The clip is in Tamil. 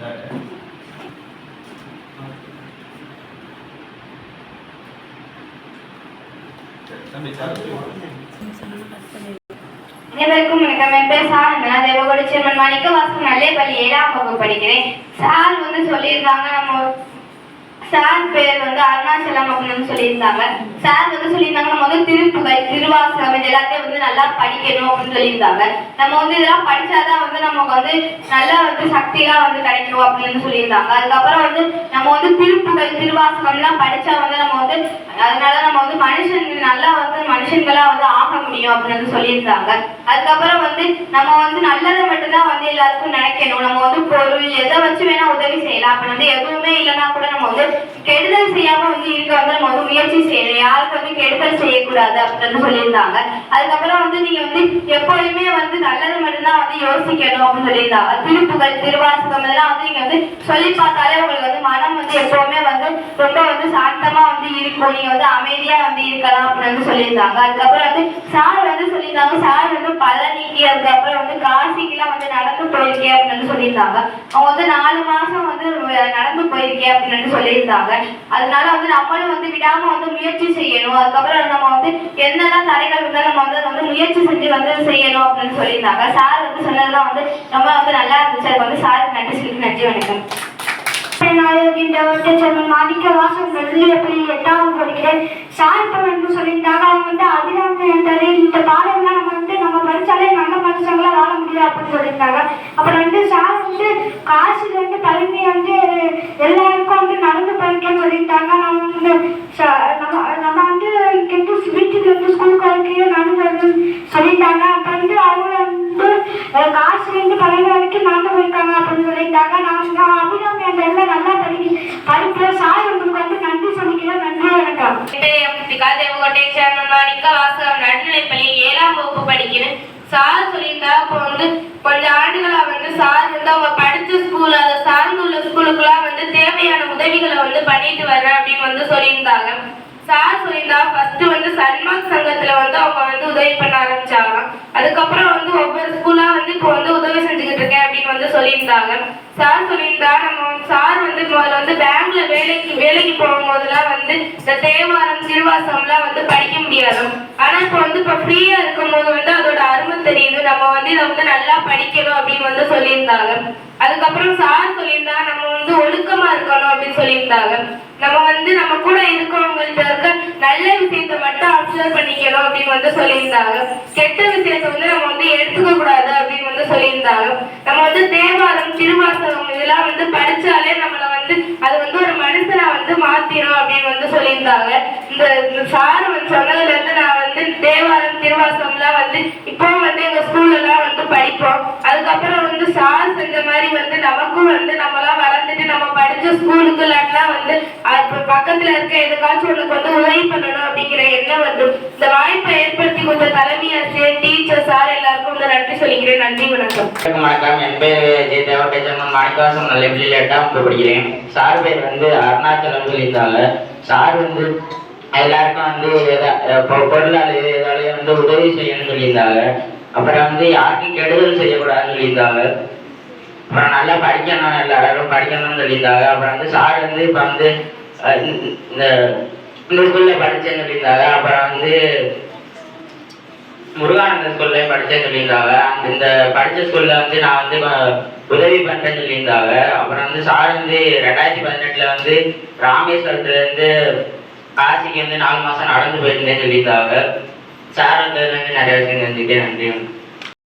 அனைவருக்கும் வணக்கம். என் பேர் சாரங்கனா தேவகோடி சேர்மன் மாணிக்கவாசகம் நல்லேபள்ளி 7ஆம் வகுப்பு படிக்கிறேன். சார் சொல்லியிருந்தாங்க, நம்ம சார் பேர் அருணாச்சலம் அப்படின்னு சொல்லியிருந்தாங்க. சார் சொல்லியிருந்தாங்க நம்ம திருப்புகழ் திருவாசகம் இது எல்லாத்தையும் நல்லா படிக்கணும் அப்படின்னு சொல்லியிருந்தாங்க. நம்ம இதெல்லாம் படிச்சாதான் நமக்கு நல்லா சக்தியெல்லாம் கிடைக்கும் அப்படின்னு சொல்லியிருந்தாங்க. அதுக்கப்புறம் நம்ம திருப்புகழ் திருவாசகம்லாம் படிச்சா நம்ம அதனால நம்ம மனுஷன் நல்லா மனுஷங்களா ஆக முடியும் அப்படின்னு சொல்லியிருந்தாங்க. அதுக்கப்புறம் நம்ம நல்லதை மட்டும்தான் எல்லாருக்கும் நினைக்கணும். நம்ம பொருள் எதை வச்சு வேணா உதவி செய்யலாம். அப்ப எதுவுமே இல்லைன்னா கூட நம்ம கெடுதல் செய்யாம இருக்க நம்ம முயற்சி செய்யணும். யாருக்கு கெடுதல் செய்யக்கூடாது அப்படின்னு சொல்லியிருந்தாங்க. அதுக்கப்புறம் நீங்க எப்போதுமே நல்லது மட்டும்தான் யோசிக்கணும் அப்படின்னு சொல்லியிருந்தாங்க. திருப்புகழ் திருவாசகம் இதெல்லாம் நீங்க சொல்லி பார்த்தாலே உங்களுக்கு மனம் எப்பவுமே ரொம்ப சாந்தமா இருக்கும். நீங்க அமைதியா இருக்கலாம் அப்படின்னு சொல்லியிருந்தாங்க. அதுக்கப்புறம் சார் சொல்லியிருந்தாங்க. சார் பழனிக்கு அதுக்கப்புறம் காசிக்கெல்லாம் நடந்து போயிருக்கேன் அப்படின்னு சொல்லியிருந்தாங்க. அவங்க 4 மாசம் நடந்து போயிருக்கேன் அப்படின்னு சொல்லியிருந்தாங்க. அதனால நம்மளும் விடாம முயற்சி செய்யணும். அதுக்கப்புறம் நம்ம என்னெல்லாம் தடைகள் இருந்தாலும் நம்ம முயற்சி செஞ்சு செய்யணும் அப்படின்னு சொல்லியிருந்தாங்க. சார் சொன்னதெல்லாம் ரொம்ப நல்லா இருந்துச்சு. அதுக்கு சாருக்கு நன்றி சொல்லி நன்றி. வணக்கம். மாணிக்கவாசகம் நல்லேபள்ளி 8ஆம் படிக்கிறேன். சார் சொல்லியிருந்தாங்க. அவங்க அபிராமி இந்த பாடம்லாம் நம்ம படிச்சாலே நல்ல மனுஷங்களா வாழ முடியாது அப்படின்னு சொல்லியிருந்தாங்க. அப்புறம் சார் காசுல பழனி எல்லாருக்கும் நடந்து போயிருக்கேன்னு சொல்லியிருந்தாங்க. நம்ம இங்கிருந்து வீட்டுக்கு ஸ்கூலுக்கு வரைக்கும் நடந்து சொல்லியிருந்தாங்க. அப்புறம் அவங்க காசுல பழனி வரைக்கும் நடந்து போயிருக்காங்க அப்படின்னு சொல்லியிருந்தாங்க. நான் அபிராமி எல்லாம் நல்லா படிப்பேன். சார் உங்களுக்கு நன்றி சொல்லிக்கிறேன். நன்றி. வணக்கம். தேவகோட்டை சேர்மன் மாணிக்கவாசகம் நடுநிலைப்பள்ளி 7ஆம் வகுப்பு படிக்கிறேன். சார் சொல்லியிருந்தா இப்போ கொஞ்சம் ஆண்டுகளா சார் அவங்க படிச்ச ஸ்கூல் அதை சார்ந்துள்ள ஸ்கூலுக்குலாம் தேவையான உதவிகளை பண்ணிட்டு வர்றேன் அப்படின்னு சொல்லியிருந்தாங்க. சார் சொல்லியிருந்தா ஃபர்ஸ்ட் சன்மார்க் சங்கத்துல அவங்க உதவி பண்ண ஆரம்பிச்சாங்க. அதுக்கப்புறம் ஒவ்வொரு ஸ்கூலா இப்போ உதவி செஞ்சுக்கிட்டு இருக்கேன் அப்படின்னு சொல்லியிருந்தாங்க. சார் சொல்லியிருந்தா நம்ம சார் முதல்ல பேங்க்ல வேலைக்கு போகும்போதெல்லாம் இந்த தேவாரம் திருவாசகம்லாம் படிக்க முடியாது. ஆனா இப்போ ஃப்ரீயா இருக்கும் போது அதோட அருமை தெரியுது. நம்ம இதை நல்லா படிக்கணும் அப்படின்னு சொல்லியிருந்தாங்க. அதுக்கப்புறம் சார் சொல்லியிருந்தா நம்ம ஒழுக்கமா இருக்கணும் அப்படின்னு சொல்லியிருந்தாங்க. நம்ம கூட இருக்கவங்கள்ட்ட இருக்க நல்ல விஷயத்த மட்டும் அப்சர்வ் பண்ணிக்கணும் அப்படின்னு சொல்லியிருந்தாங்க. கெட்ட விஷயத்த நம்ம எடுத்துக்க கூடாது அப்படின்னு சொல்லியிருந்தாங்க. நம்ம தேவாரம் திருவாசகம் இதெல்லாம் படிச்சாலே நம்மள அது ஒரு மனுஷனா மாத்திரும் அப்படின்னு சொல்லியிருந்தாங்க. இந்த சார் சொன்னதுல இருந்து நான் தேவாரம் திருவாசகம்லாம் இப்போ எங்க ஸ்கூல்ல எல்லாம் படிப்போம். அதுக்கப்புறம் சார் செஞ்ச மாதிரி நமக்கும் நம்மளாம் வளர்ந்துட்டு நம்ம படிச்ச ஸ்கூலுக்கு இல்லாட்டினா பக்கத்துல இருக்க எதுக்காச்சும் ஒண்ணுக்கு உதவி பண்ணணும் அப்படிங்கிற எண்ணம் இந்த வாய்ப்பை ஏற்படுத்தி கொஞ்சம் தலைமை ஆசிரியர் டீச்சர் சார் எல்லாருக்கும் நன்றி சொல்லிக்கிறேன். நன்றி. வணக்கம். வணக்கம். என் பேர் தேவகோட்டை சேர்மன் மாணிக்கவாசகம் நல்லேபள்ளி 8ஆம் வகுப்பு படிக்கிறேன். சார் பேர் அருணாச்சலம் சொல்லியிருந்தாங்க. சார் எல்லாருக்கும் பொருளாளர் ஏதாலையும் உதவி செய்யணும்னு சொல்லியிருந்தாங்க. அப்புறம் யாருக்கும் கெடுதல் செய்யக்கூடாதுன்னு சொல்லியிருந்தாங்க. அப்புறம் நல்லா படிக்கணும், எல்லாரும் படிக்கணும்னு சொல்லியிருந்தாங்க. அப்புறம் சார் இப்போ இந்த ஸ்கூல்ல படிச்சேன்னு சொல்லியிருந்தாங்க. அப்புறம் முருகானந்த ஸ்கூல்ல படிச்சேன்னு சொல்லியிருந்தாங்க. இந்த படிச்ச ஸ்கூல்ல நான் உதவி பண்றேன்னு சொல்லியிருந்தாங்க. அப்புறம் சார் 2018ல ராமேஸ்வரத்துல காசிக்கு 4 மாசம் நடந்து போயிருந்தேன்னு சொல்லியிருந்தாங்க. சார் நிறைய விஷயம் செஞ்சுட்டே. நன்றி.